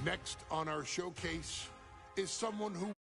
Next on our showcase is someone who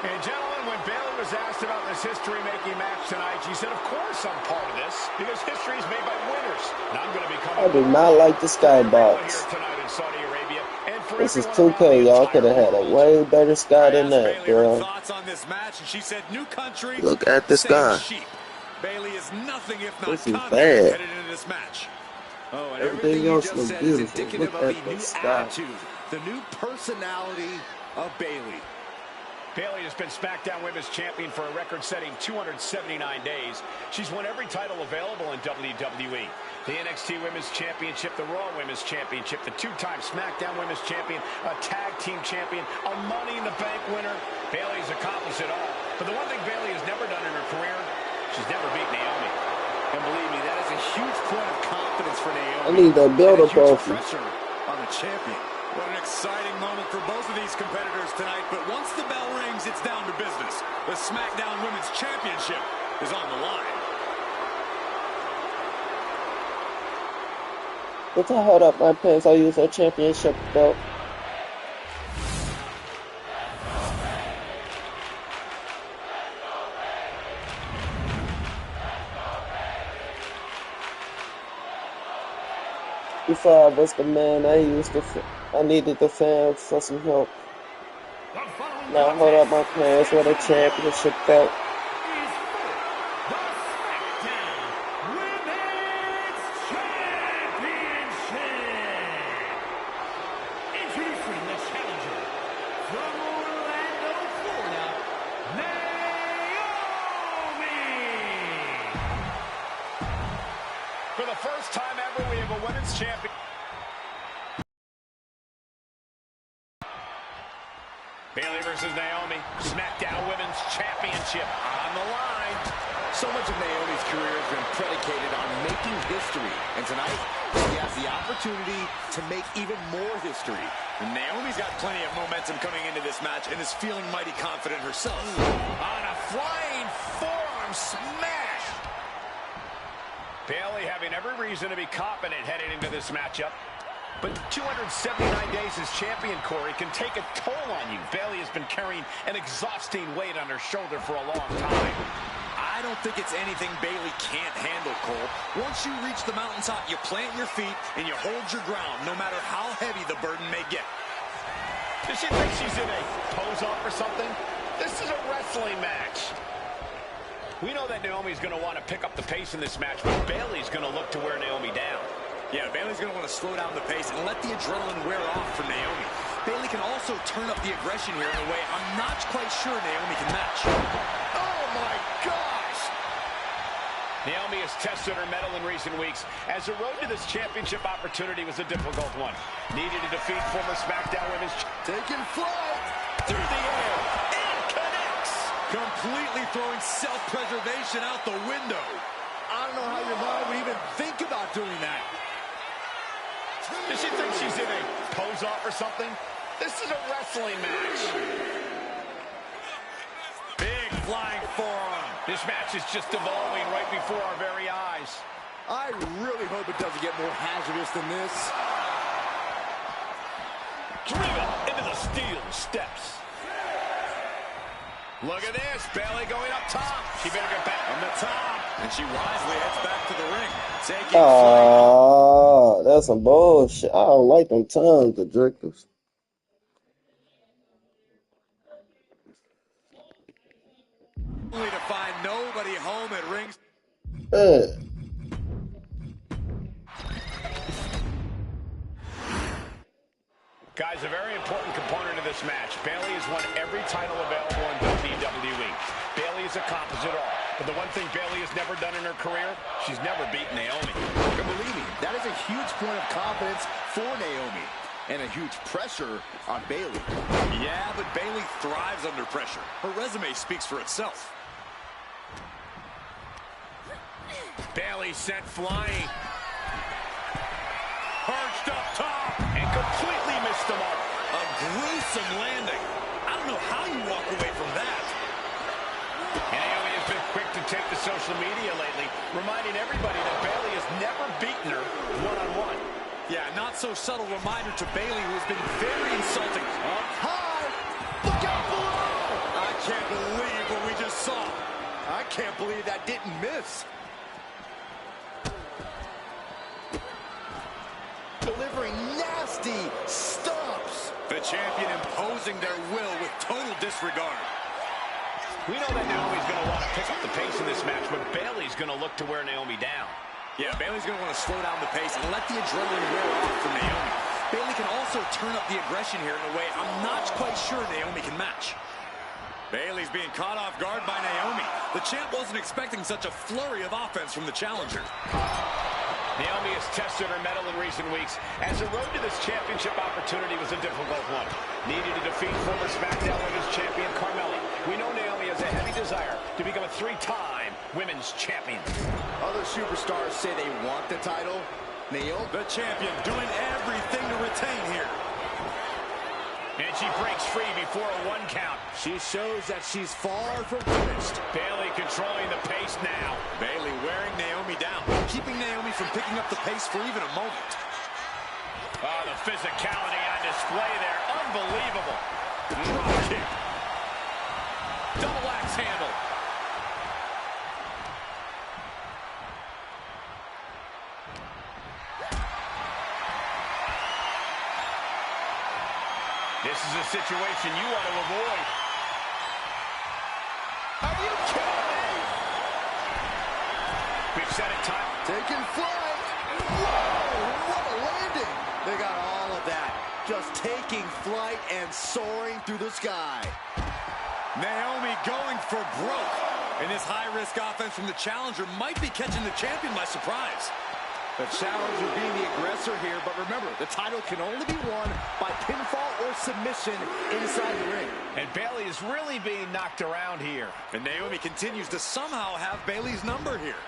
And gentlemen, when Bayley was asked about this history-making match tonight, she said, of course I'm part of this, because history is made by winners. And I'm going to become I do not like the skybox. This is 2K, y'all could have had a way better sky than that, bro. Look at the sky. Bayley is nothing if not this is confident bad. headed into this match. Oh, and everything else looks beautiful. Look at the sky. Attitude, the new personality of Bayley. Bayley has been SmackDown Women's Champion for a record-setting 279 days. She's won every title available in WWE. The NXT Women's Championship, the Raw Women's Championship, the two-time SmackDown Women's Champion, a Tag Team Champion, a Money in the Bank winner. Bayley's accomplished it all. But the one thing Bayley has never done in her career, she's never beat Naomi. And believe me, that is a huge point of confidence for Naomi. I need that build-up off. Pressure on the champion. What an exciting moment for both of these competitors tonight. But once the bell rings, it's down to business. The SmackDown Women's Championship is on the line. If I hold up my pants, I'll use a championship belt. Before I was the man, I needed the fans for some help. Now hold up my pants with a championship belt. For the first time ever, we have a women's champion. Bayley versus Naomi, SmackDown Women's Championship on the line. So much of Naomi's career has been predicated on making history. And tonight, she has the opportunity to make even more history. And Naomi's got plenty of momentum coming into this match and is feeling mighty confident herself. On a flying forearm smash. Bayley having every reason to be confident heading into this matchup. But 279 days as champion, Corey, can take a toll on you. Bayley has been carrying an exhausting weight on her shoulder for a long time. I don't think it's anything Bayley can't handle, Cole. Once you reach the mountaintop, you plant your feet and you hold your ground, no matter how heavy the burden may get. Does she think she's in a pose-off or something? This is a wrestling match. We know that Naomi's going to want to pick up the pace in this match, but Bayley's going to look to wear Naomi down. Yeah, Bayley's going to want to slow down the pace and let the adrenaline wear off for Naomi. Bayley can also turn up the aggression here in a way I'm not quite sure Naomi can match. Oh, my gosh! Naomi has tested her mettle in recent weeks, as the road to this championship opportunity was a difficult one. Needed to defeat former SmackDown Women's taking flight through the air. And connects! Completely throwing self-preservation out the window. I don't know how your mind would even think about doing that. Does she think she's in a pose-off or something? This is a wrestling match. Big flying forearm. This match is just evolving right before our very eyes. I really hope it doesn't get more hazardous than this. Driven into the steel steps. Look at this, Bayley going up top. She better get back on the top. And she wisely heads back to the ring. Taking Oh, that's some bullshit. I don't like them tongue projectors. Only to find nobody home at rings. Guys, a very important component of this match. Bayley has won every title available in WWE. Bayley has accomplished it all. But the one thing Bayley has never done in her career, she's never beaten Naomi. And believe me, that is a huge point of confidence for Naomi. And a huge pressure on Bayley. Yeah, but Bayley thrives under pressure. Her resume speaks for itself. Bayley sent flying. Perched up top. And completely missed the mark. A gruesome landing. I don't know how you walk away from that. And Naomi has been quick to take to social media lately, reminding everybody that Bayley has never beaten her one-on-one. Yeah, not so subtle reminder to Bayley, who has been very insulting. Up high. Look out below. I can't believe what we just saw. I can't believe that didn't miss. Delivering nasty stomps. The champion imposing their will with total disregard. We know that Naomi's going to want to pick up the pace in this match, but Bayley's going to look to wear Naomi down. Yeah, Bayley's going to want to slow down the pace and let the adrenaline wear off for Naomi. Bayley can also turn up the aggression here in a way I'm not quite sure Naomi can match. Bayley's being caught off guard by Naomi. The champ wasn't expecting such a flurry of offense from the challenger. Naomi has tested her mettle in recent weeks, as the road to this championship opportunity was a difficult one. Needed to defeat former SmackDown Women's Champion Carmella. We know Naomi has a heavy desire to become a 3-time Women's Champion. Other superstars say they want the title. Naomi, the champion, doing everything to retain here. And she breaks free before a 1 count. She shows that she's far from finished. Bayley controlling the pace now. Bayley wearing Naomi down, keeping Naomi from picking up the pace for even a moment. Oh, the physicality on display there. Unbelievable. Drop kick. Double axe handle. This is a situation you want to avoid. Are you kidding me? We've set a time. Taking flight. Whoa, what a landing. They got all of that. Just taking flight and soaring through the sky. Naomi going for broke. And this high-risk offense from the challenger might be catching the champion by surprise. The challenger being the aggressor here, but remember, the title can only be won by pinfall or submission inside the ring. And Bayley is really being knocked around here. And Naomi continues to somehow have Bayley's number here.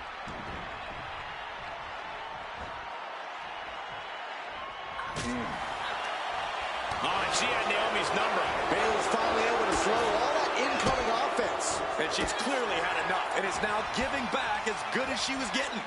Oh, and she had Naomi's number. Bayley's finally able to slow all that incoming offense. And she's clearly had enough and is now giving back as good as she was getting.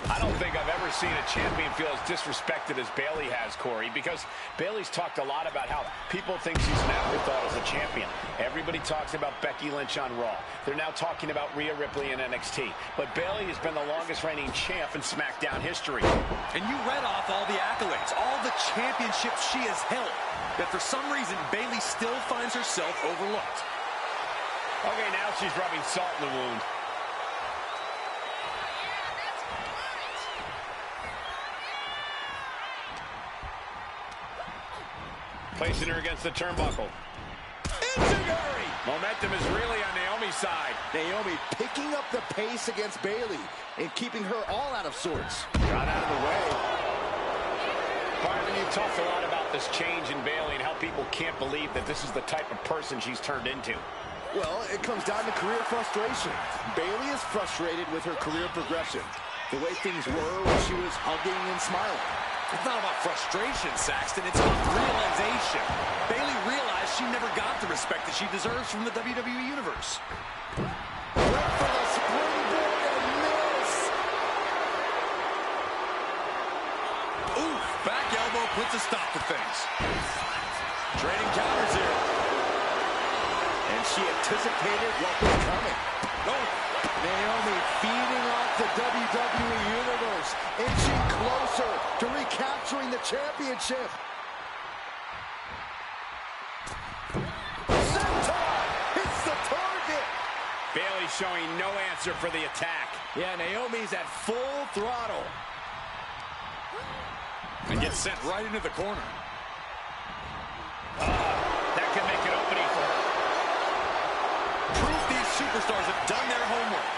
I don't think I've ever seen a champion feel as disrespected as Bayley has, Corey, because Bayley's talked a lot about how people think she's an afterthought as a champion. Everybody talks about Becky Lynch on Raw. They're now talking about Rhea Ripley in NXT. But Bayley has been the longest reigning champ in SmackDown history. And you read off all the accolades, all the championships she has held. That for some reason, Bayley still finds herself overlooked. Okay, now she's rubbing salt in the wound. Placing her against the turnbuckle. Enzuigiri! Momentum is really on Naomi's side. Naomi picking up the pace against Bayley and keeping her all out of sorts. Got out of the way. Byron, you talked a lot about this change in Bayley and how people can't believe that this is the type of person she's turned into. Well, it comes down to career frustration. Bayley is frustrated with her career progression. The way things were when she was hugging and smiling. It's not about frustration, Saxton. It's about realization. Bayley realized she never got the respect that she deserves from the WWE Universe. Went for the springboard and miss. Ooh, back elbow puts a stop to things. Trading counters here. And she anticipated what was coming. Oh. Naomi feeding off the WWE Universe, inching closer to recapturing the championship. Senton hits the target. Bayley showing no answer for the attack. Yeah, Naomi's at full throttle. And gets sent right into the corner. That can make an opening for her. Proof these superstars have done their homework.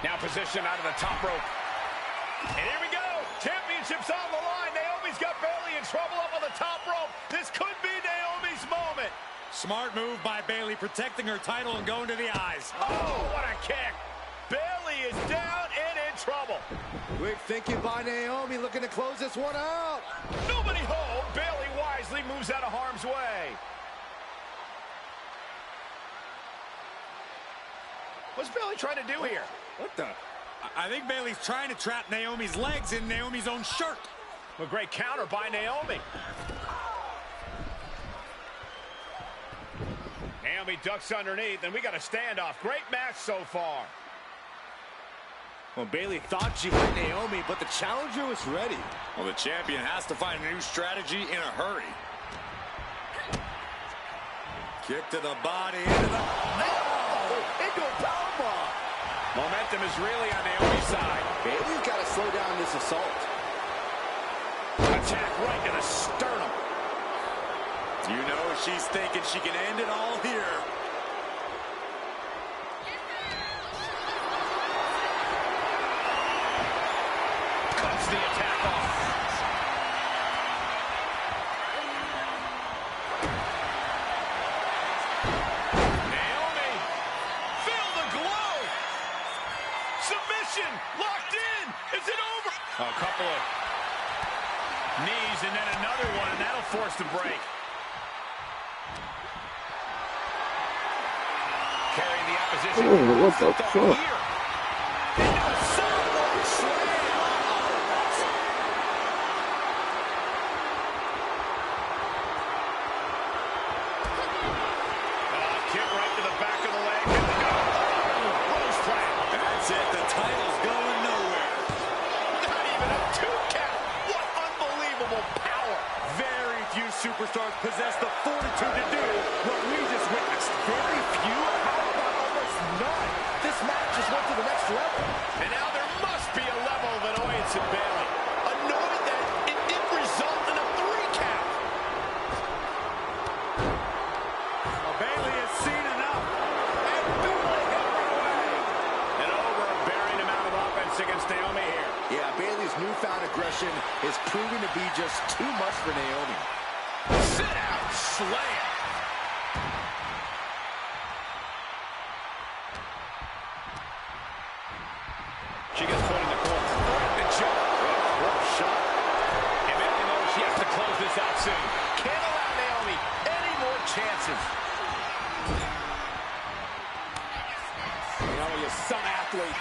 Now positioned out of the top rope. And here we go. Championship's on the line. Naomi's got Bayley in trouble up on the top rope. This could be Naomi's moment. Smart move by Bayley, protecting her title and going to the eyes. Oh, what a kick. Bayley is down and in trouble. Quick thinking by Naomi, looking to close this one out. Nobody home. Bayley wisely moves out of harm's way. What's Bayley trying to do here? What the? I think Bayley's trying to trap Naomi's legs in Naomi's own shirt. A great counter by Naomi. Naomi ducks underneath, and we got a standoff. Great match so far. Well, Bayley thought she hit Naomi, but the challenger was ready. Well, the champion has to find a new strategy in a hurry. Kick to the body, into the... Into a powerbomb. Momentum is really on Naomi's side. Bayley's got to slow down this assault. Attack right to the sternum. You know she's thinking she can end it all here. Cuts the attack off. Naomi, feel the glow. Submission, locked in. Is it over? A couple of knees and then another one, and that'll force the break. Carrying the opposition. Ooh, what the fuck? Here. Kick right to the back of the leg. Rose plant. That's it. The title's going nowhere. Not even a 2 count. What unbelievable power. Very few superstars possess the fortitude to do what we just witnessed. Very few? How about almost none? This match just went to the next level. And now there must be a level of annoyance in Bayley. Annoyed that it didn't result in a 3 count. Bayley has seen enough. And Bayley hammered away. An overbearing amount of offense against Naomi here. Yeah, Bayley's newfound aggression is proving to be just too much for Naomi. Sit out, slam. She gets put in the corner. Right the jump. Rough shot. And Bayley knows she has to close this out soon. Can't allow Naomi any more chances. Naomi is some athlete.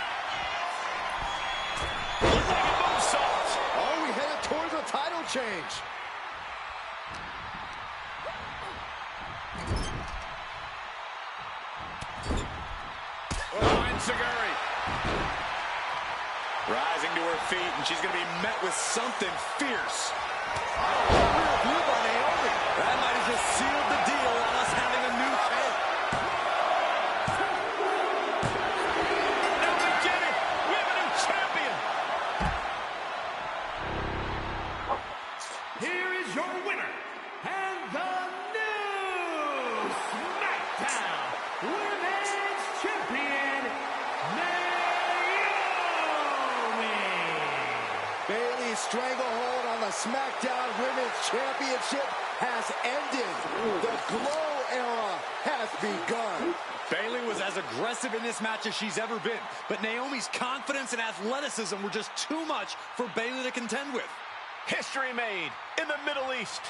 Look like a moonsault. Oh, we headed towards a title change. Oh, Enziguri. Rising to her feet, and she's going to be met with something fierce. Real view by Naomi. That might have just sealed the deal on us having a new champ. Now we did it. We have a new champion. Here is your winner, and the new SmackDown Women's Champion, Naomi. Bayley's stranglehold on the SmackDown Women's Championship has ended. The Glow era has begun. Bayley was as aggressive in this match as she's ever been, but Naomi's confidence and athleticism were just too much for Bayley to contend with. History made in the Middle East.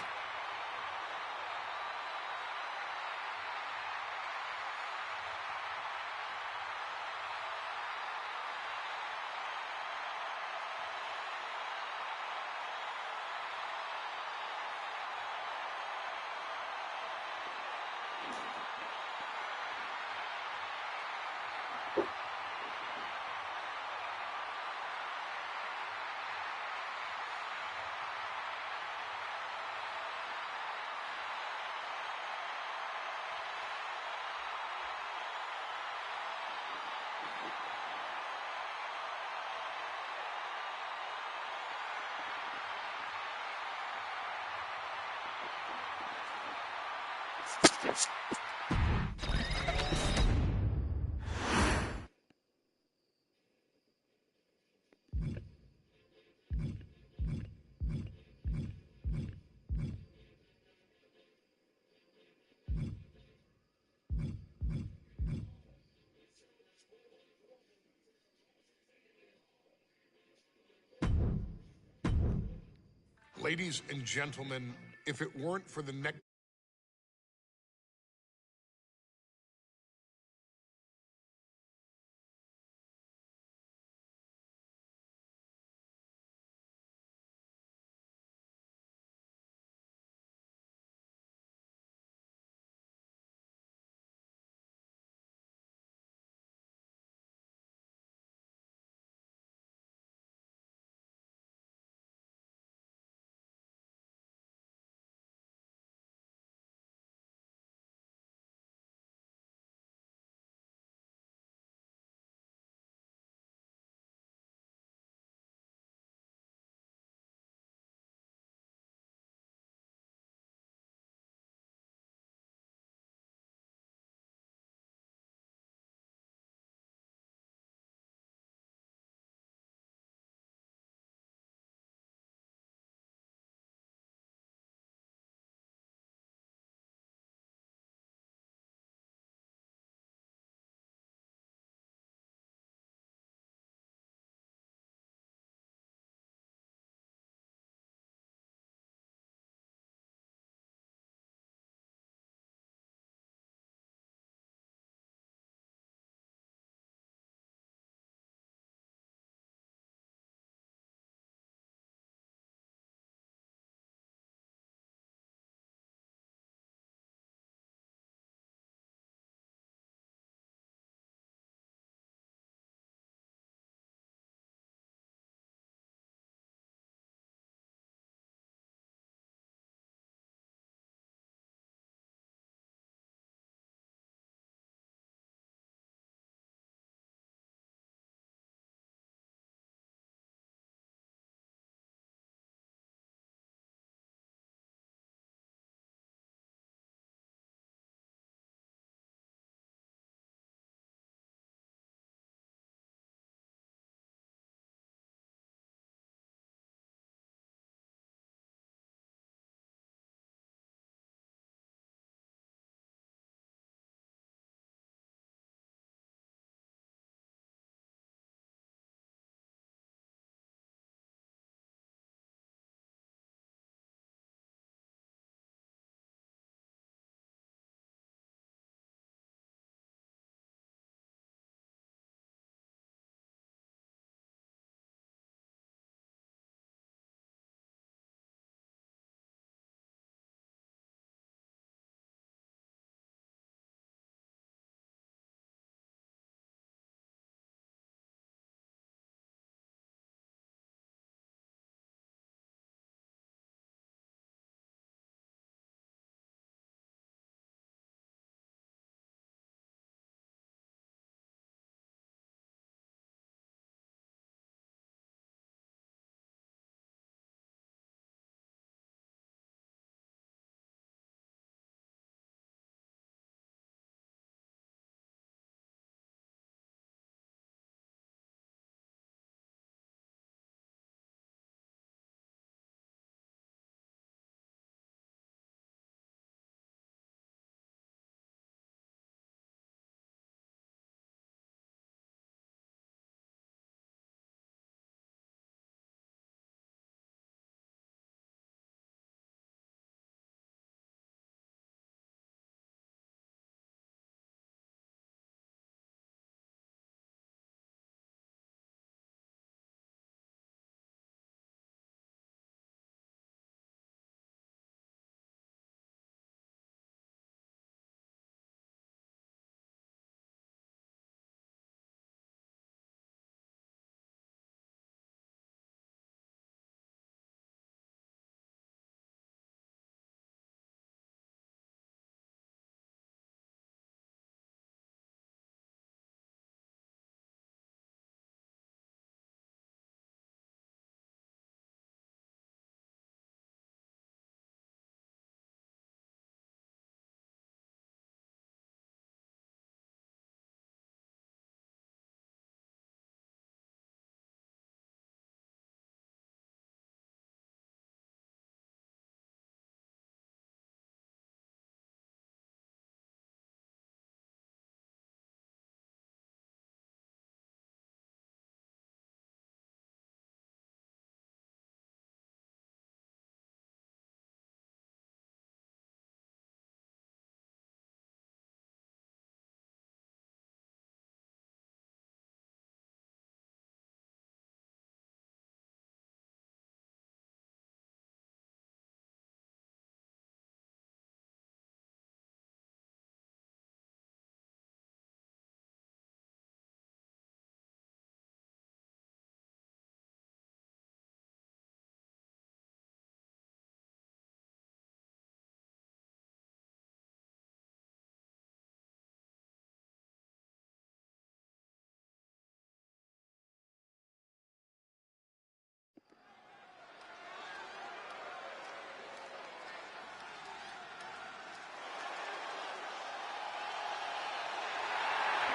Ladies and gentlemen, if it weren't for the next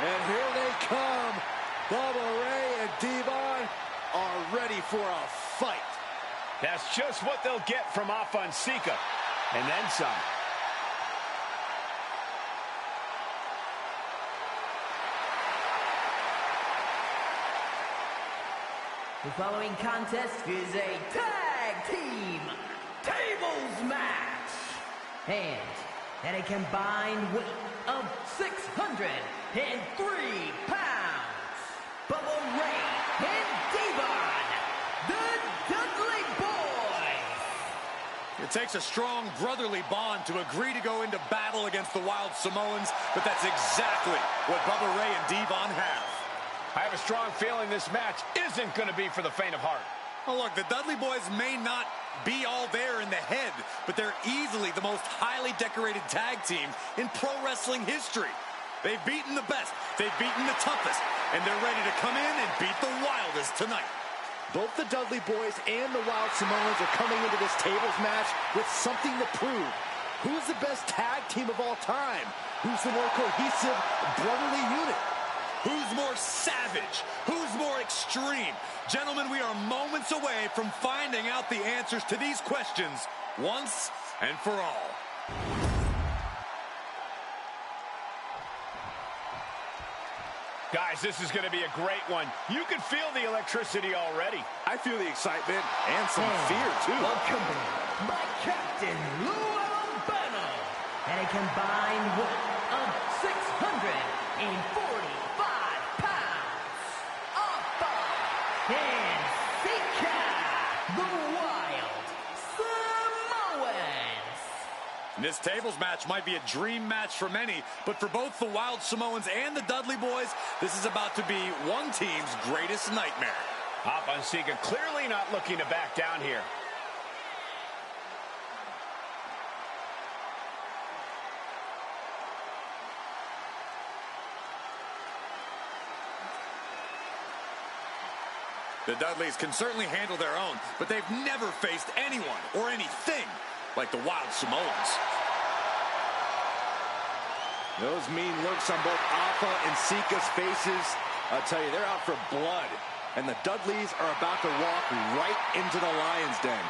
And here they come. Bubba Ray and Devon are ready for a fight. That's just what they'll get from Afonseca. And then some. The following contest is a tag team tables match. And at a combined weight of 603 pounds, Bubba Ray and Devon, the Dudley Boys. It takes a strong brotherly bond to agree to go into battle against the Wild Samoans, but that's exactly what Bubba Ray and Devon have. I have a strong feeling this match isn't going to be for the faint of heart. Oh, look, the Dudley Boys may not be all there in the head, but they're easily the most highly decorated tag team in pro wrestling history. They've beaten the best, they've beaten the toughest, and they're ready to come in and beat the wildest tonight. Both the Dudley Boys and the Wild Samoans are coming into this tables match with something to prove. Who's the best tag team of all time? Who's the more cohesive, brotherly unit? Who's more savage? Who's more extreme? Gentlemen, we are moments away from finding out the answers to these questions once and for all. Guys, this is going to be a great one. You can feel the electricity already. I feel the excitement and some fear, too. Accompanied by Captain Lou Albano at a combined weight of 645 pounds. Afonseca, the Wild Samoans. This tables match might be a dream match for many, but for both the Wild Samoans and the Dudley Boys, this is about to be one team's greatest nightmare. Afonseca clearly not looking to back down here. The Dudleys can certainly handle their own, but they've never faced anyone or anything like the Wild Samoans. Those mean looks on both Afa and Sika's faces. I'll tell you, they're out for blood. And the Dudleys are about to walk right into the lion's den.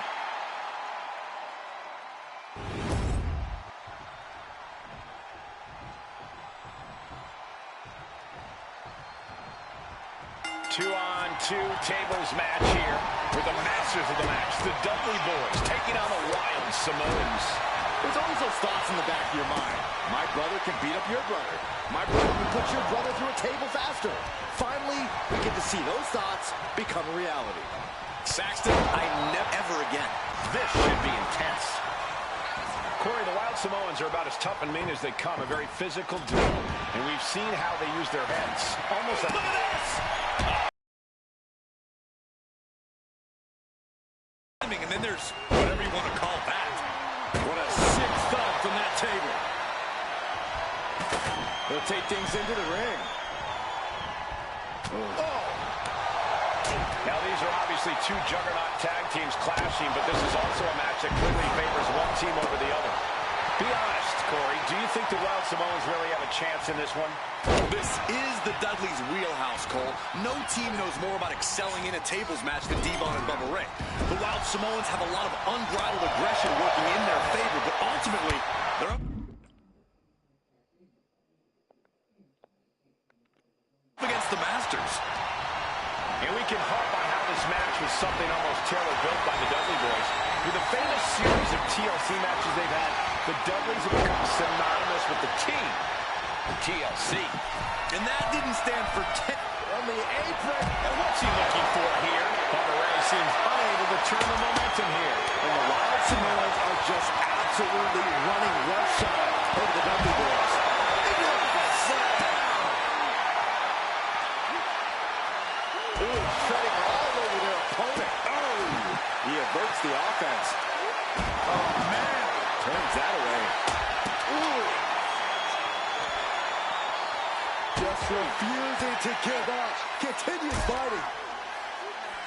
Two-on-two tables match here with the masters of the match, the Dudley Boys, taking on the Wild Samoans. There's always those thoughts in the back of your mind. My brother can beat up your brother. My brother can put your brother through a table faster. Finally, we get to see those thoughts become a reality. Saxton, I never again. This should be intense. Corey, the Wild Samoans are about as tough and mean as they come, a very physical duo. And we've seen how they use their heads. Almost like... Look at this! And then there's whatever you want to call that. What a sick thud from that table. They'll take things into the ring. Oh! Now, these are obviously two juggernaut tag teams clashing, but this is also a match that clearly favors one team over the other. Be honest, Corey, do you think the Wild Samoans really have a chance in this one? This is the Dudleys' wheelhouse, Cole. No team knows more about excelling in a tables match than Devon and Bubba Ray. The Wild Samoans have a lot of unbridled aggression working in their favor, but ultimately, they're up against the Masters. And we can harp on how this match was something almost tailor-built by the Dudley Boys. With the famous series of TLC matches they've had, the Dudleys have become synonymous with the team, the TLC. And that didn't stand for 10 On the apron. And what's he looking for here? Bubba Ray seems unable to turn the momentum here. And the Wild Samoans are just absolutely running roughshod over the Dudley Boys. Treading all over their opponent. Oh! He averts the offense. Oh, man. Turns that away. Ooh. Just refusing to give up. Continues fighting.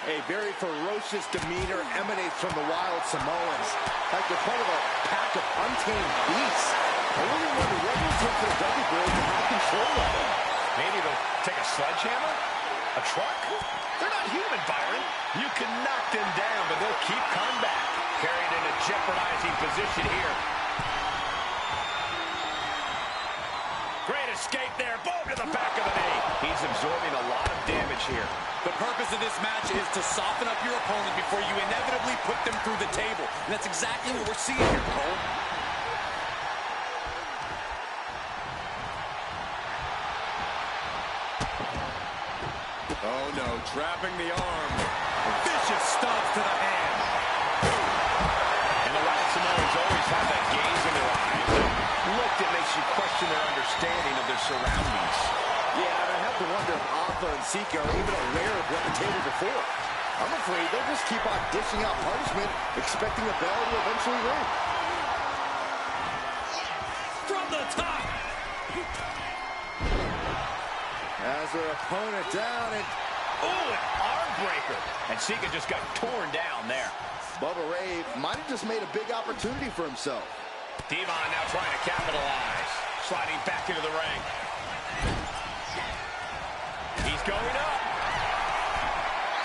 A very ferocious demeanor emanates from the Wild Samoans. Like they're part of a pack of untamed beasts. I really wonder what it will take for the Dudley Boys to have control of them. Maybe they'll take a sledgehammer? A truck? They're not human, Byron. You can knock them down, but they'll keep coming back. Carried in a jeopardizing position here. Great escape there. Boom to the back of the knee. He's absorbing a lot of damage here. The purpose of this match is to soften up your opponent before you inevitably put them through the table. And that's exactly what we're seeing here, Cole. Oh, no. Trapping the arm. Vicious stomp to the hand. And the Wild Samoans always have that gaze in their eyes. Look that makes you question their understanding of their surroundings. Yeah, and I have to wonder if Alpha and Sika are even aware of what the table before. I'm afraid they'll just keep on dishing out punishment, expecting the bell to eventually ring. From the top. As their opponent down, and Oh, an arm breaker. And Sika just got torn down there. Bubba Ray might have just made a big opportunity for himself. Devon now trying to capitalize. Sliding back into the ring. He's going up.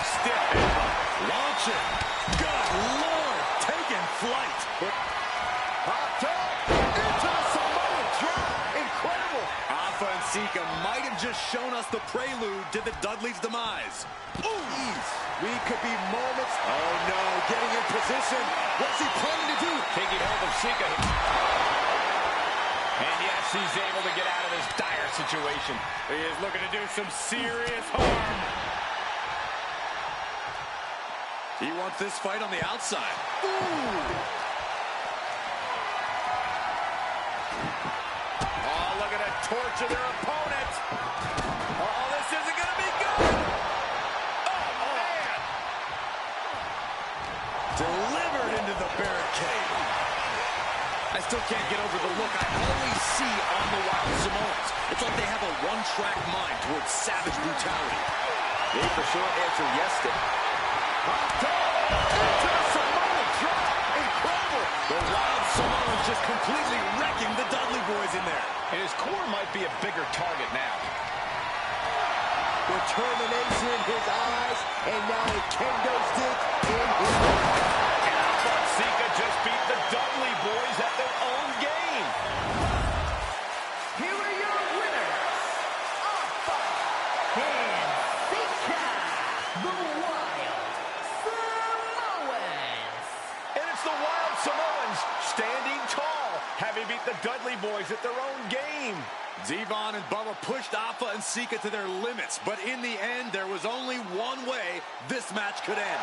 Stiff elbow. Launching. Good Lord. Taking flight. Popped up into the Samoan drop. Incredible. Alpha and Sika might have just shown us the prelude to the Dudley's demise. Ooh, we could be moments. Oh, no, getting in position. What's he planning to do? Taking hold of Sika. And yes, he's able to get out of this dire situation. He is looking to do some serious harm. He wants this fight on the outside. Ooh. Oh, look at that torture their opponent. Oh, this isn't going to be good. Oh, man. Delivered into the barricade. I still can't get over the look I always see on the Wild Samoans. It's like they have a one-track mind towards savage brutality. They for sure answer yes to it. Popped up into the Samoan drop. Incredible. The Wild Samoans just completely wrecking the Dudley boys in there. And his core might be a bigger target now. Determination in his eyes, and now a kendo stick in his mouth. And Alpha and Sika just beat the Dudley boys at their own game. Here are your winners, Alpha and Sika, the Wild Samoans. And it's the Wild Samoans standing tall, having beat the Dudley boys at their own game. Devon and Bubba pushed Alpha and Sika to their limits, but in the end, there was only one way this match could end.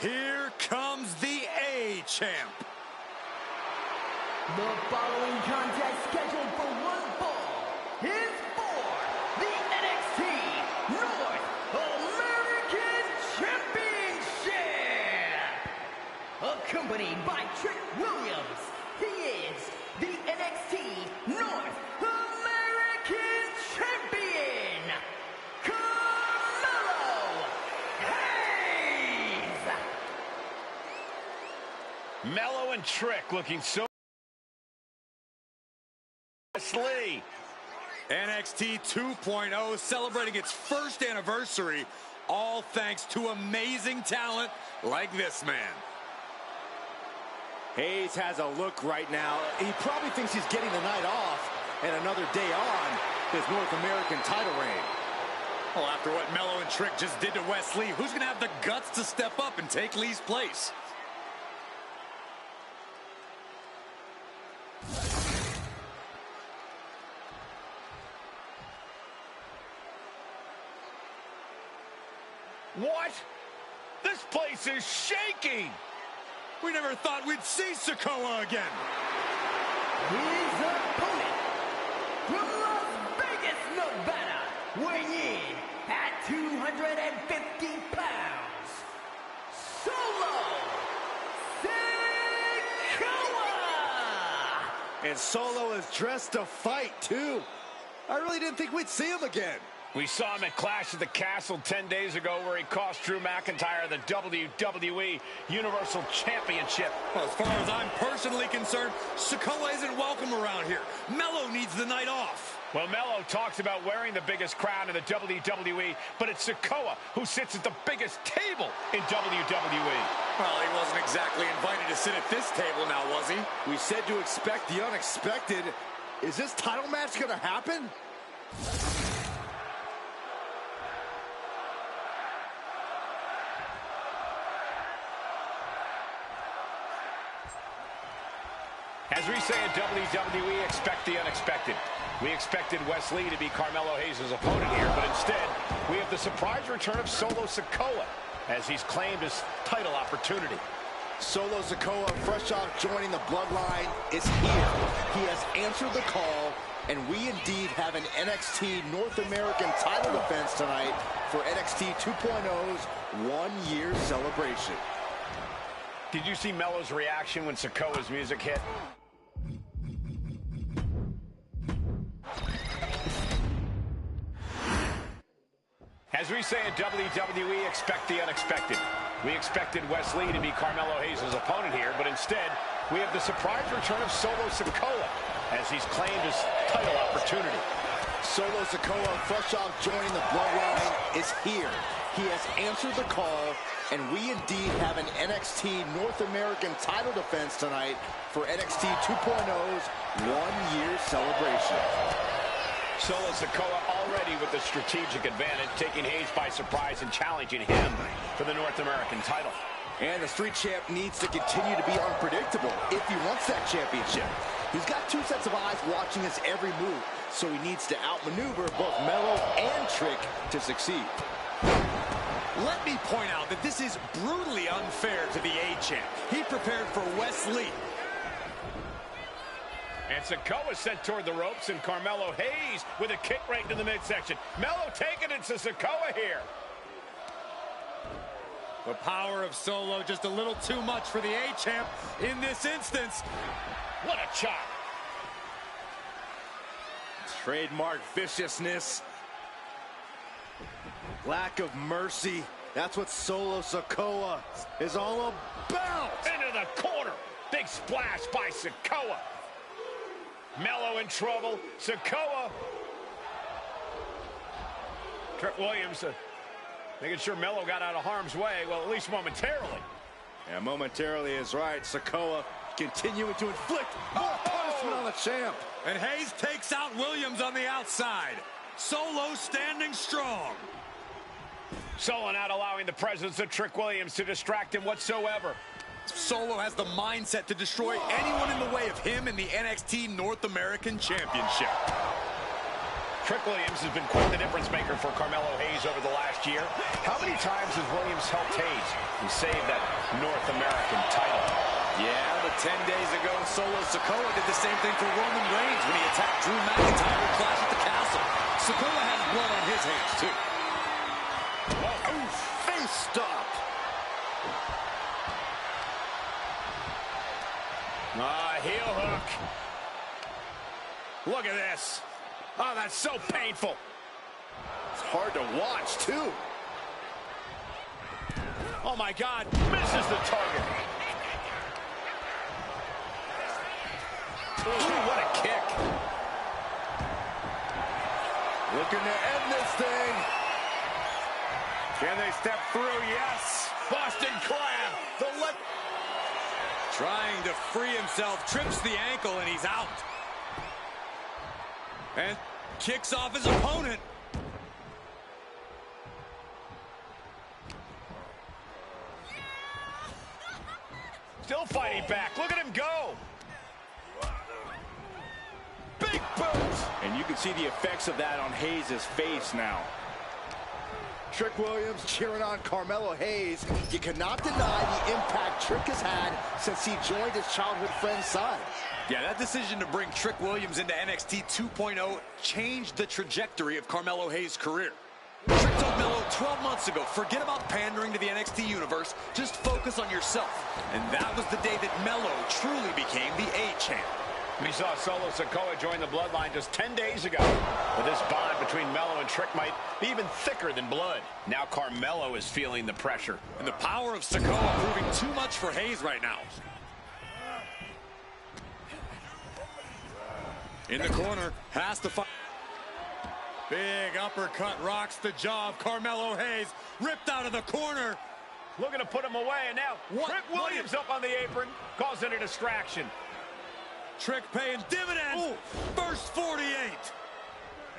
Here comes the A-Champ. The following contest scheduled for one fall is for the NXT North American Championship. Accompanied by Trick Williams, he is the NXT North American Champion, Carmelo Hayes. Mello and Trick looking so Lee. NXT 2.0 celebrating its first anniversary, all thanks to amazing talent like this man. Hayes has a look right now. He probably thinks he's getting the night off and another day on his North American title reign. Well, after what Mello and Trick just did to Wes Lee, who's going to have the guts to step up and take Lee's place? What? This place is shaking! We never thought we'd see Sikoa again. His opponent from Las Vegas, Nevada, weighing in at 250 pounds, Solo Sikoa! And Solo is dressed to fight, too. I really didn't think we'd see him again. We saw him at Clash at the Castle 10 days ago where he cost Drew McIntyre the WWE Universal Championship. Well, as far as I'm personally concerned, Sikoa isn't welcome around here. Mello needs the night off. Well, Mello talks about wearing the biggest crown in the WWE, but it's Sikoa who sits at the biggest table in WWE. Well, he wasn't exactly invited to sit at this table now, was he? We said to expect the unexpected. Is this title match going to happen? As we say at WWE, expect the unexpected. We expected Wes Lee to be Carmelo Hayes' opponent here, but instead, we have the surprise return of Solo Sikoa as he's claimed his title opportunity. Solo Sikoa, fresh off joining the bloodline, is here. He has answered the call, and we indeed have an NXT North American title defense tonight for NXT 2.0's one-year celebration. Did you see Mello's reaction when Sikoa's music hit? As we say at WWE, expect the unexpected. We expected Wes Lee to be Carmelo Hayes' opponent here, but instead, we have the surprise return of Solo Sikoa as he's claimed his title opportunity. Solo Sikoa, fresh off joining the bloodline, is here. He has answered the call, and we indeed have an NXT North American title defense tonight for NXT 2.0's one-year celebration. Solo Sikoa already with the strategic advantage, taking Hayes by surprise and challenging him for the North American title. And the Street Champ needs to continue to be unpredictable if he wants that championship. He's got two sets of eyes watching his every move, so he needs to outmaneuver both Mello and Trick to succeed. Let me point out that this is brutally unfair to the A-Champ. He prepared for Wes Lee. And Sikoa sent toward the ropes, and Carmelo Hayes with a kick right into the midsection. Mello taking it to Sikoa here. The power of Solo just a little too much for the A-Champ in this instance. What a chop. Trademark viciousness. Lack of mercy. That's what Solo Sikoa is all about. Into the corner. Big splash by Sikoa. Mello in trouble. Sikoa. Trick Williams making sure Mello got out of harm's way. Well, at least momentarily. Yeah, momentarily is right. Sikoa continuing to inflict more punishment on the champ. And Hayes takes out Williams on the outside. Solo standing strong. Solo not allowing the presence of Trick Williams to distract him whatsoever. Solo has the mindset to destroy anyone in the way of him in the NXT North American Championship. Trick Williams has been quite the difference maker for Carmelo Hayes over the last year. How many times has Williams helped Hayes and saved that North American title? Yeah, but 10 days ago, Solo Sikoa did the same thing for Roman Reigns when he attacked Drew McIntyre at Clash at the Castle. Sikoa has blood on his hands, too. Oh, face stop. Heel hook. Look at this. Oh, that's so painful. It's hard to watch, too. Oh, my God. Misses the target. Ooh, what a kick. Looking to end this thing. Can they step through? Yes. Boston Crab. The left. Trying to free himself, trips the ankle, and he's out. And kicks off his opponent. Still fighting back. Look at him go. Big boot. And you can see the effects of that on Hayes' face now. Trick Williams cheering on Carmelo Hayes. You cannot deny the impact Trick has had since he joined his childhood friend's side. Yeah, that decision to bring Trick Williams into NXT 2.0 changed the trajectory of Carmelo Hayes' career. Trick told Melo 12 months ago, forget about pandering to the NXT universe, just focus on yourself. And that was the day that Melo truly became the A-champ. We saw Solo Sikoa join the Bloodline just 10 days ago. But this bond between Melo and Trick might be even thicker than blood. Now Carmelo is feeling the pressure. And the power of Sikoa proving too much for Hayes right now. In the corner, has to fight. Big uppercut rocks the jaw of Carmelo Hayes. Ripped out of the corner. Looking to put him away, and now Trick Williams up on the apron, causing a distraction. Trick paying dividends. Ooh. First 48.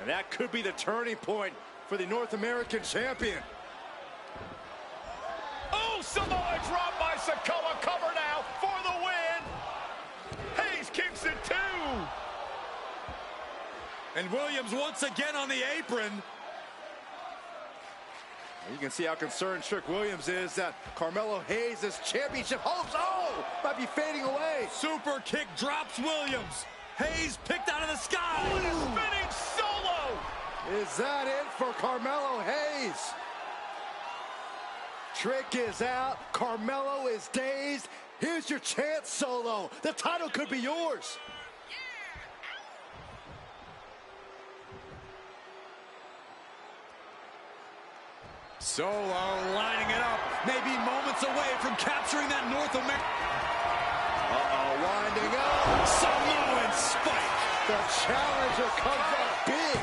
And that could be the turning point for the North American champion. Oh, Samoa drop by Sikoa. Cover now for the win. Hayes kicks it too. And Williams once again on the apron. You can see how concerned Trick Williams is that Carmelo Hayes' championship hopes, might be fading away. Super kick drops Williams. Hayes picked out of the sky. Oh, and a spinning Solo. Is that it for Carmelo Hayes? Trick is out. Carmelo is dazed. Here's your chance, Solo. The title could be yours. Solo lining it up, maybe moments away from capturing that North American. Winding up. Samoan spike. The challenger comes up big.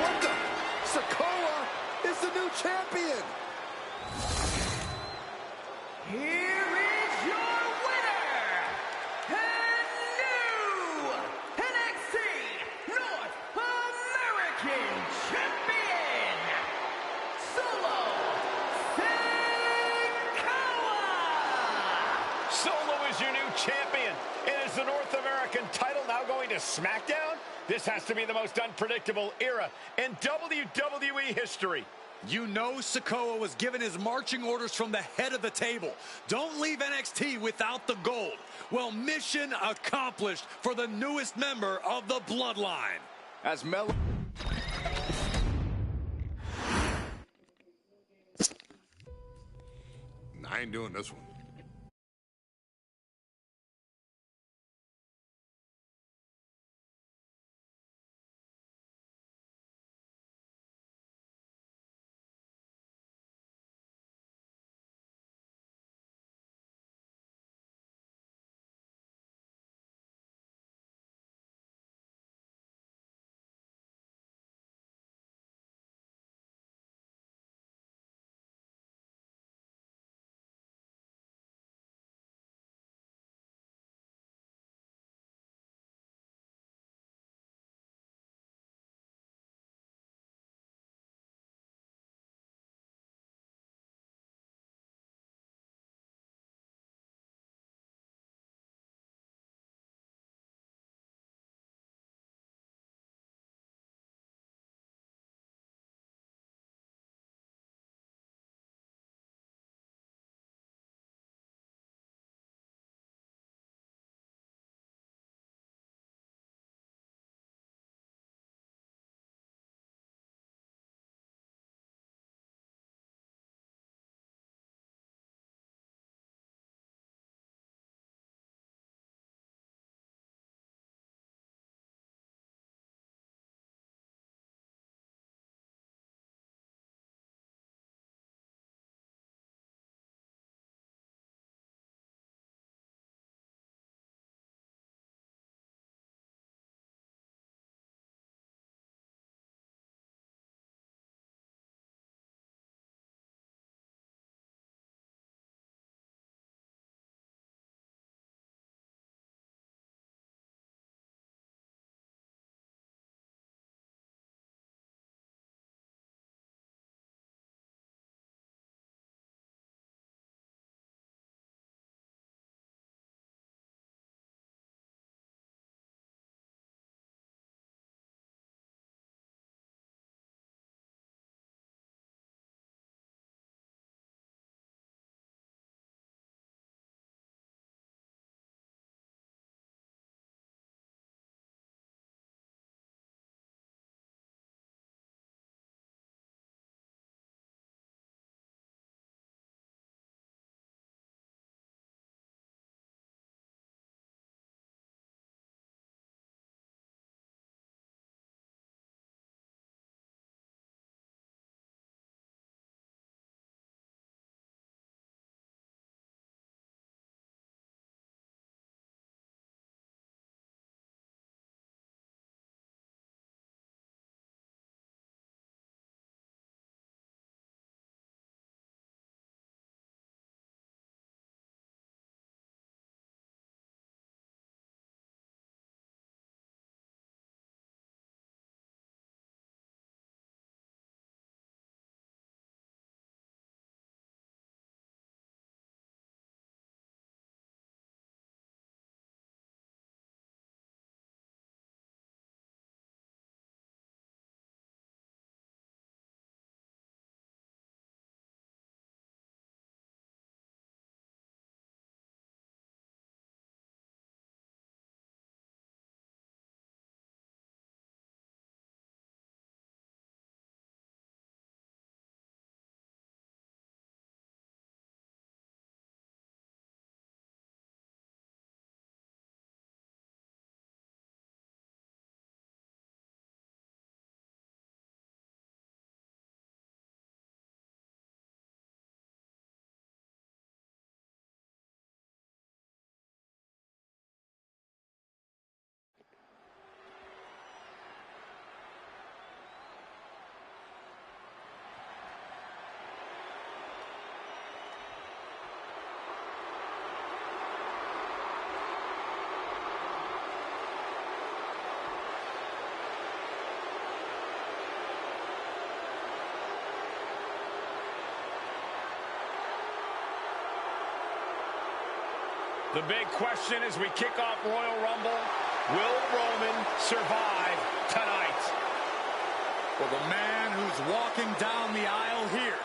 What the? Sikoa is the new champion. Here is your winner, and new NXT North American Champion, Solo Sikoa! Solo is your new champion. And is the North American title now going to SmackDown? This has to be the most unpredictable era in WWE history. You know Sikoa was given his marching orders from the head of the table. Don't leave NXT without the gold. Well, mission accomplished for the newest member of the Bloodline. As Melo... I ain't doing this one. The big question as we kick off Royal Rumble, will Roman survive tonight? Well, the man who's walking down the aisle here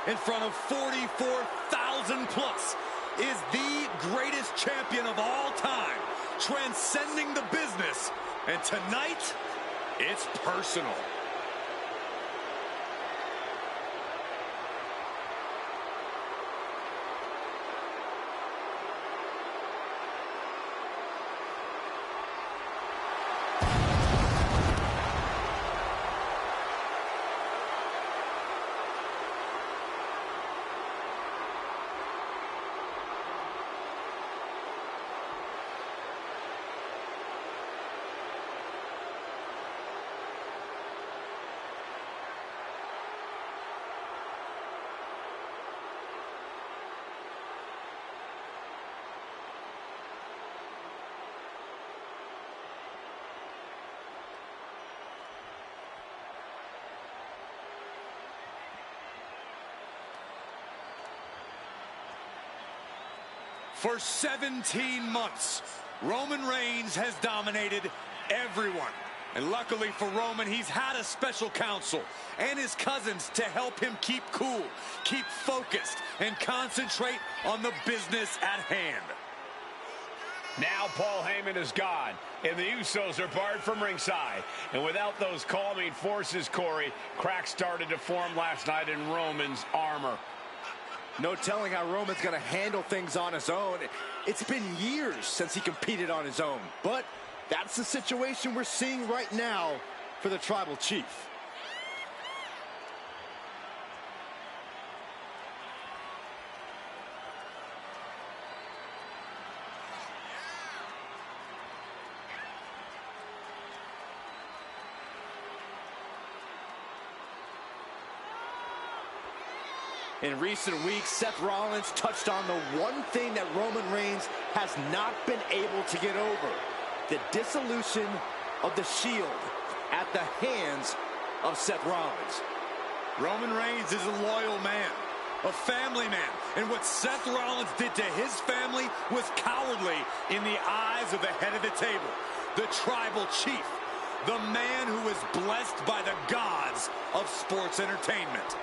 in front of 44,000 plus is the greatest champion of all time, transcending the business. And tonight, it's personal. For 17 months, Roman Reigns has dominated everyone. And luckily for Roman, he's had a special counsel and his cousins to help him keep cool, keep focused, and concentrate on the business at hand. Now Paul Heyman is gone, and the Usos are barred from ringside. And without those calming forces, Corey, cracks started to form last night in Roman's armor. No telling how Roman's going to handle things on his own. It's been years since he competed on his own. But that's the situation we're seeing right now for the Tribal Chief. In recent weeks, Seth Rollins touched on the one thing that Roman Reigns has not been able to get over: the dissolution of the Shield at the hands of Seth Rollins. Roman Reigns is a loyal man, a family man, and what Seth Rollins did to his family was cowardly in the eyes of the head of the table, the Tribal Chief, the man who is blessed by the gods of sports entertainment.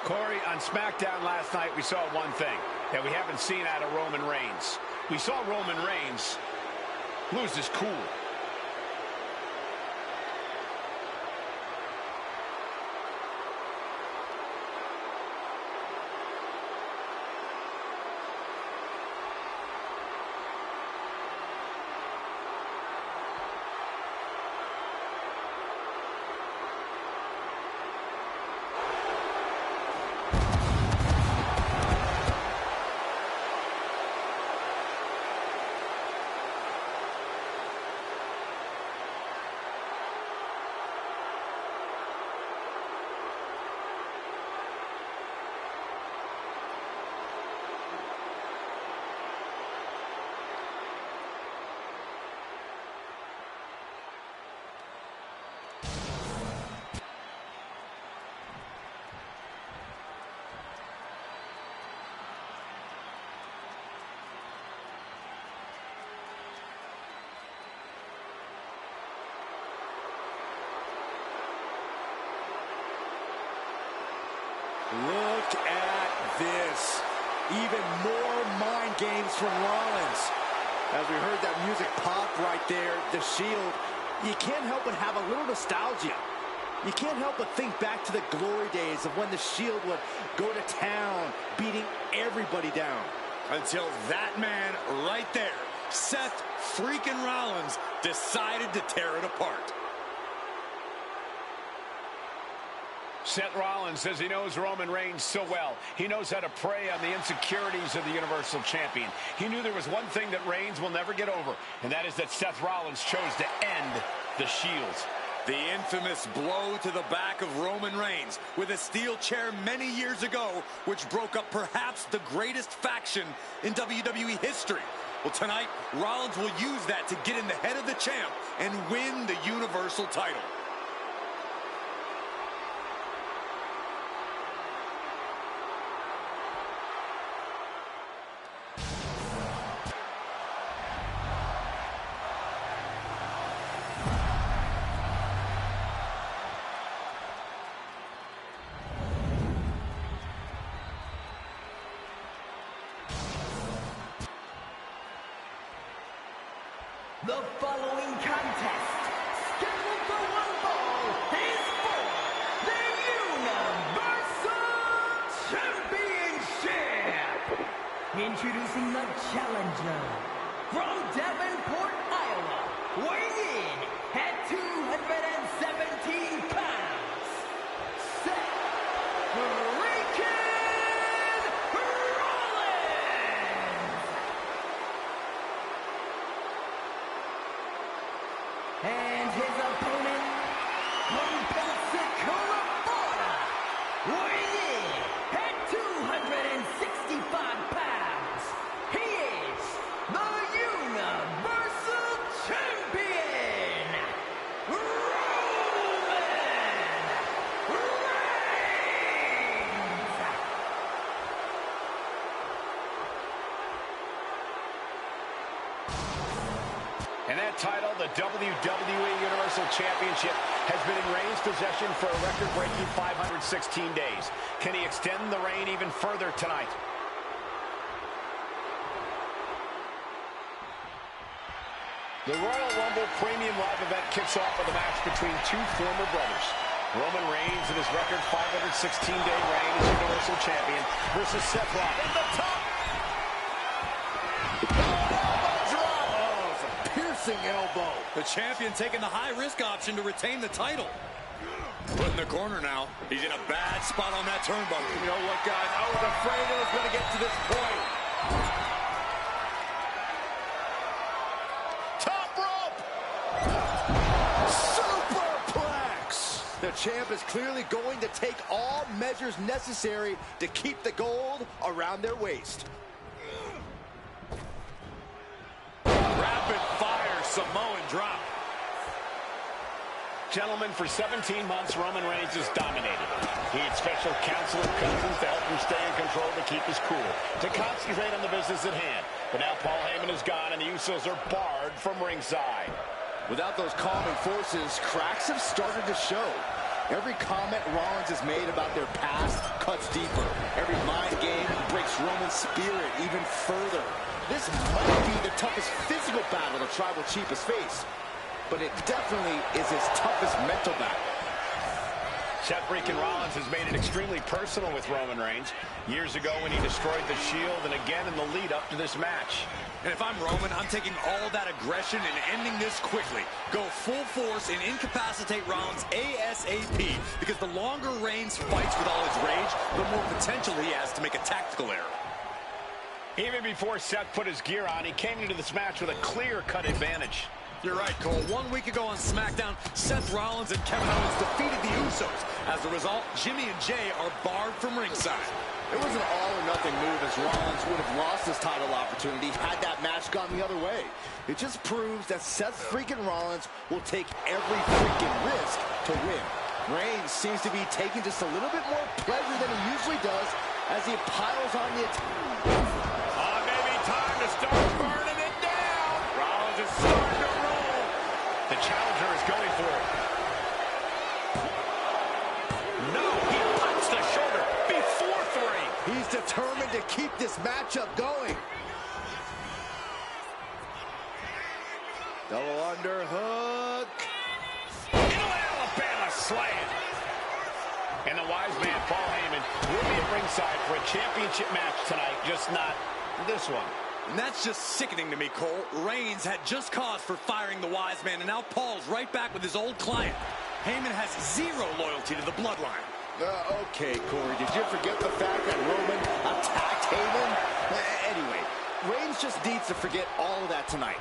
Corey, on SmackDown last night, we saw one thing that we haven't seen out of Roman Reigns. We saw Roman Reigns lose his cool. Look at this. Even more mind games from Rollins. As we heard that music pop right there, the Shield, you can't help but have a little nostalgia. You can't help but think back to the glory days of when the Shield would go to town, beating everybody down. Until that man right there, Seth freaking Rollins, decided to tear it apart. Seth Rollins says he knows Roman Reigns so well. He knows how to prey on the insecurities of the Universal Champion. He knew there was one thing that Reigns will never get over, and that is that Seth Rollins chose to end the Shield. The infamous blow to the back of Roman Reigns with a steel chair many years ago, which broke up perhaps the greatest faction in WWE history. Well, tonight, Rollins will use that to get in the head of the champ and win the Universal title. The following contest, scheduled for one fall, is for the Universal Championship. Introducing the challenger from Davenport, Iowa, weighing in at 217 pounds, Seth freaking Rollins. And his opponent from Pensacola, Florida, weighing in at 265 pounds, he is the Universal Champion, Roman Reigns. And that title, the WWE Universal Championship, has been in Reigns' possession for a record-breaking 516 days. Can he extend the reign even further tonight? The Royal Rumble Premium Live event kicks off with a match between two former brothers. Roman Reigns in his record 516-day reign as Universal Champion versus Seth Rollins. In the top! Elbow. The champion taking the high-risk option to retain the title. Put in the corner now. He's in a bad spot on that turnbuckle. You know what, guys? I was afraid it was going to get to this point. Top rope! Superplex! The champ is clearly going to take all measures necessary to keep the gold around their waist. Samoan drop. Gentlemen, for 17 months, Roman Reigns has dominated. He had special counsel and cousins to help him stay in control, to keep his cool, to concentrate on the business at hand. But now Paul Heyman is gone, and the Usos are barred from ringside. Without those calming forces, cracks have started to show. Every comment Rollins has made about their past cuts deeper. Every mind game breaks Roman's spirit even further. This might be the toughest physical battle the Tribal Chief has faced, but it definitely is his toughest mental battle. Seth freaking Rollins has made it extremely personal with Roman Reigns. Years ago when he destroyed the Shield, and again in the lead up to this match. And if I'm Roman, I'm taking all that aggression and ending this quickly. Go full force and incapacitate Rollins ASAP, because the longer Reigns fights with all his rage, the more potential he has to make a tactical error. Even before Seth put his gear on, he came into this match with a clear-cut advantage. You're right, Cole. 1 week ago on SmackDown, Seth Rollins and Kevin Owens defeated the Usos. As a result, Jimmy and Jay are barred from ringside. It was an all-or-nothing move, as Rollins would have lost his title opportunity had that match gone the other way. It just proves that Seth freaking Rollins will take every freaking risk to win. Reigns seems to be taking just a little bit more pleasure than he usually does as he piles on the attack. Maybe time to start burning it down. Rollins is starting to roll. The challenger is going for it. No, he punched the shoulder before 3. He's determined to keep this matchup going. Double underhook. Into Alabama slam. And the wise man, Paul Heyman, will be at ringside for a championship match tonight, just not this one. And that's just sickening to me, Cole. Reigns had just cause for firing the wise man, and now Paul's right back with his old client. Heyman has zero loyalty to the bloodline. Okay, Corey, did you forget the fact that Roman attacked Heyman? Anyway, Reigns just needs to forget all of that tonight.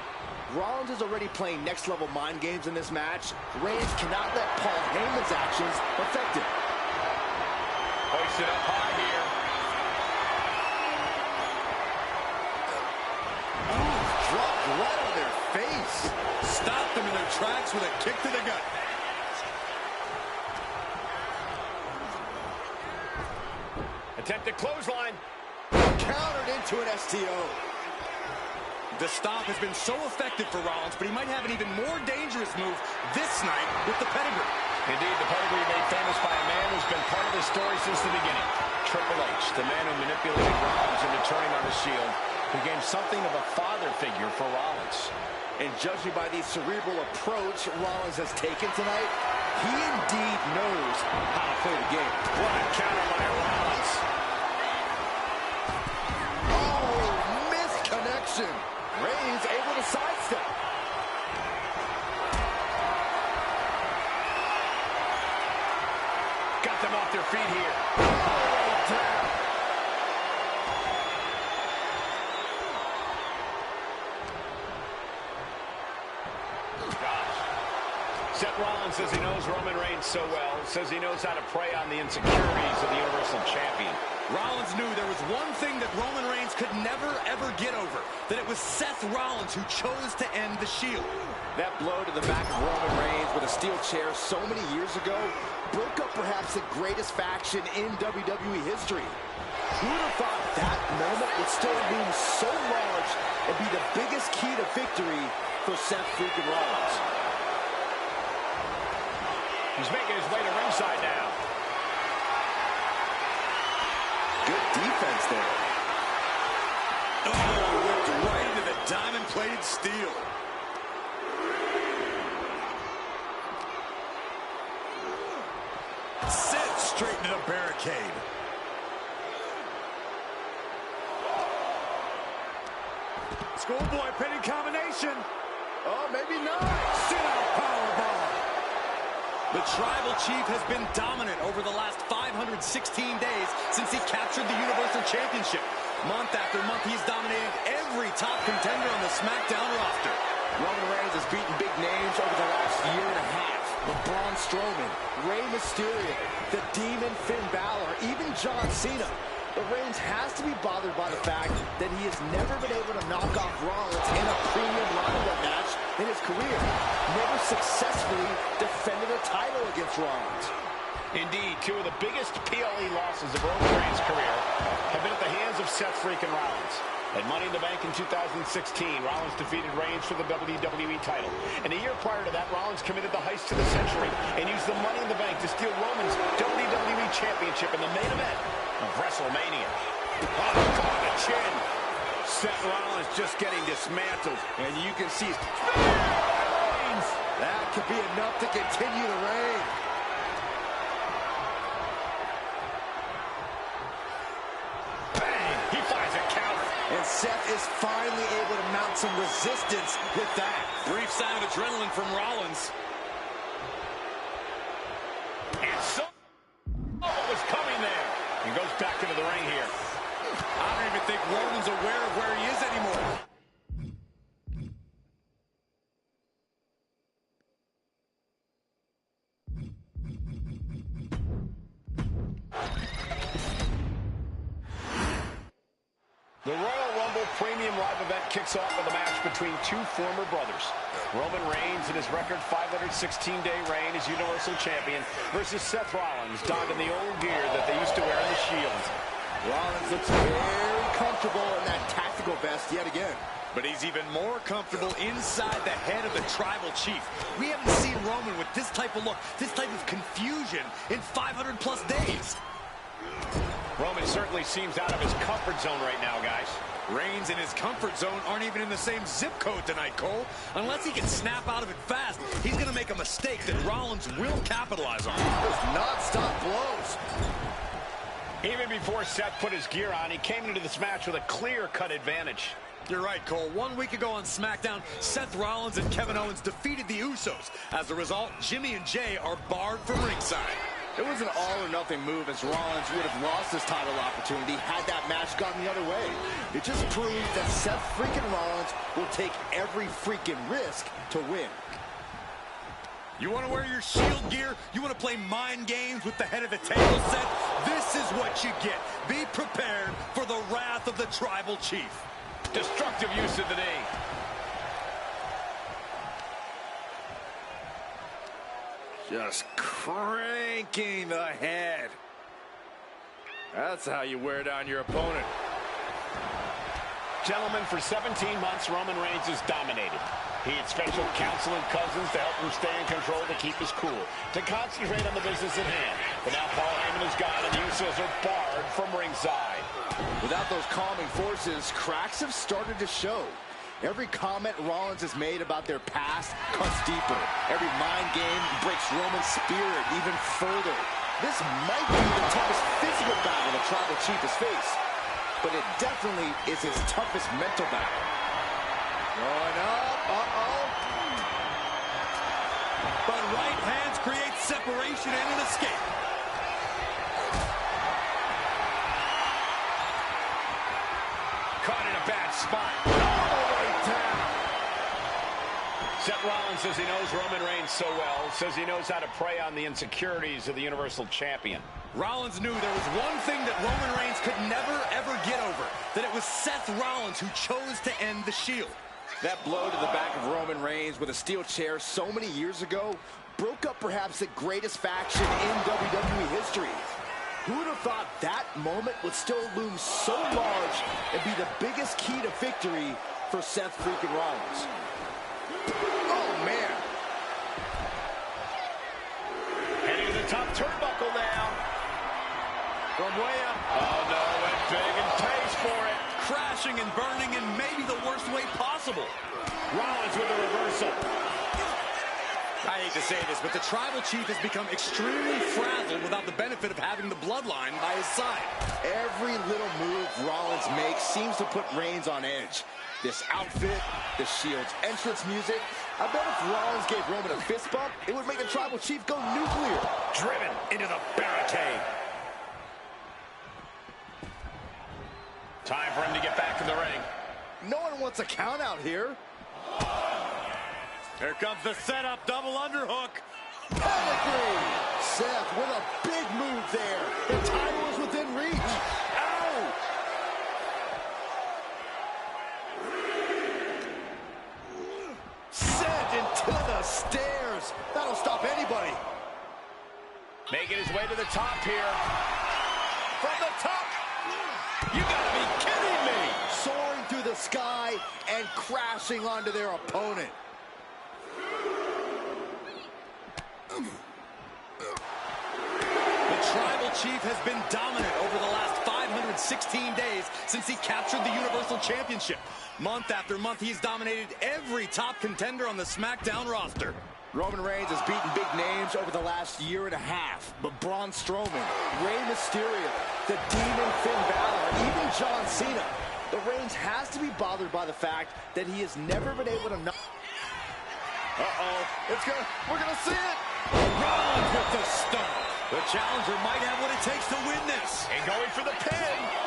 Rollins is already playing next-level mind games in this match. Reigns cannot let Paul Heyman's actions affect him. Hoisted up high here. Ooh, dropped right on their face. Stopped them in their tracks with a kick to the gut. Attempted clothesline. Countered into an STO. The stop has been so effective for Rollins, but he might have an even more dangerous move this night with the pedigree. Indeed, the pedigree made famous by a man who's been part of the story since the beginning. Triple H, the man who manipulated Rollins into turning on the Shield, became something of a father figure for Rollins. And judging by the cerebral approach Rollins has taken tonight, he indeed knows how to play the game. What a counter by Rollins. Oh, missed connection. Reigns able to sidestep. Got them off their feet here. Oh, down. Seth Rollins says he knows Roman Reigns so well, says he knows how to prey on the insecurities of the Universal Champion. Rollins knew there was one thing that Roman Reigns could never, ever get over, that it was Seth Rollins who chose to end the Shield. That blow to the back of Roman Reigns with a steel chair so many years ago broke up perhaps the greatest faction in WWE history. Who would have thought that moment would still loom so large and be the biggest key to victory for Seth freaking Rollins? He's making his way to ringside now. Good defense there. Oh, whipped right into the diamond-plated steel. Sent straight into the barricade. Schoolboy pinning combination. Oh, maybe not. Sit-out powerbomb. The Tribal Chief has been dominant over the last 516 days since he captured the Universal Championship. Month after month, he's dominated every top contender on the SmackDown roster. Roman Reigns has beaten big names over the last year and a half. Braun Strowman, Rey Mysterio, the Demon Finn Balor, even John Cena. But Reigns has to be bothered by the fact that he has never been able to knock off Rollins in a premium line-up match in his career. Never successfully defended a title against Rollins. Indeed, two of the biggest PLE losses of Roman Reigns' career have been at the hands of Seth freaking Rollins. At Money in the Bank in 2016, Rollins defeated Reigns for the WWE title. And a year prior to that, Rollins committed the heist to the century and used the Money in the Bank to steal Roman's WWE Championship in the main event of WrestleMania. Oh, caught the chin. Seth Rollins just getting dismantled. And you can see Reigns. That could be enough to continue the reign. Bang! He finds a counter. And Seth is finally able to mount some resistance with that. Brief sign of adrenaline from Rollins. And so what was coming there. He goes back into the ring here. I don't even think Roman's aware of where he is anymore. The Royal Rumble Premium Live event kicks off with a match between two former brothers. Roman Reigns in his record 516-day reign as Universal Champion versus Seth Rollins donned in the old gear that they used to wear in the Shield. Rollins looks very comfortable in that tactical vest yet again. But he's even more comfortable inside the head of the Tribal Chief. We haven't seen Roman with this type of look, this type of confusion in 500-plus days. Roman certainly seems out of his comfort zone right now, guys. Reigns and his comfort zone aren't even in the same zip code tonight, Cole. Unless he can snap out of it fast, he's going to make a mistake that Rollins will capitalize on. Those non-stop blows. Even before Seth put his gear on, he came into this match with a clear-cut advantage. You're right, Cole. 1 week ago on SmackDown, Seth Rollins and Kevin Owens defeated the Usos. As a result, Jimmy and Jay are barred from ringside. It was an all-or-nothing move, as Rollins would have lost his title opportunity had that match gone the other way. It just proves that Seth freaking Rollins will take every freaking risk to win. You want to wear your Shield gear? You want to play mind games with the head of the table set? This is what you get. Be prepared for the wrath of the Tribal Chief. Destructive use of the knee. Just cranking the head. That's how you wear down your opponent. Gentlemen, for 17 months, Roman Reigns has dominated. He had special counsel and cousins to help him stay in control, to keep his cool, to concentrate on the business at hand. But now Paul Heyman is gone, and the Usos are barred from ringside. Without those calming forces, cracks have started to show. Every comment Rollins has made about their past cuts deeper. Every mind game breaks Roman's spirit even further. This might be the toughest physical battle the Tribal Chief has faced, but it definitely is his toughest mental battle. Going up, But right hands create separation and an escape. Caught in a bad spot. Seth Rollins says he knows Roman Reigns so well, says he knows how to prey on the insecurities of the Universal Champion. Rollins knew there was one thing that Roman Reigns could never, ever get over, that it was Seth Rollins who chose to end the Shield. that blow to the back of Roman Reigns with a steel chair so many years ago broke up perhaps the greatest faction in WWE history. Who would have thought that moment would still loom so large and be the biggest key to victory for Seth freaking Rollins? Oh, man. Heading to the top turnbuckle now. From way up. Oh, no, went big and pays for it. Crashing and burning in maybe the worst way possible. Rollins with a reversal. I hate to say this, but the Tribal Chief has become extremely frazzled without the benefit of having the bloodline by his side. Every little move Rollins makes seems to put Reigns on edge. This outfit, the Shield's entrance music. I bet if Rollins gave Roman a fist bump, it would make the Tribal Chief go nuclear. Driven into the barricade. Time for him to get back in the ring. No one wants a count out here. Here comes the setup, double underhook. Pedigree! Seth with a big move there. The title is within reach. Ow! Sent into the stairs. That'll stop anybody. Making his way to the top here. From the top. You gotta be kidding me! Soaring through the sky and crashing onto their opponent. The Tribal Chief has been dominant over the last 516 days since he captured the Universal Championship. Month after month, he's dominated every top contender on the SmackDown roster. Roman Reigns has beaten big names over the last year and a half. But Braun Strowman, Rey Mysterio, the Demon Finn Balor, even John Cena. The Reigns has to be bothered by the fact that he has never been able to knock. We're gonna see it. Rollins with the stomp. The challenger might have what it takes to win this. And going for the pin.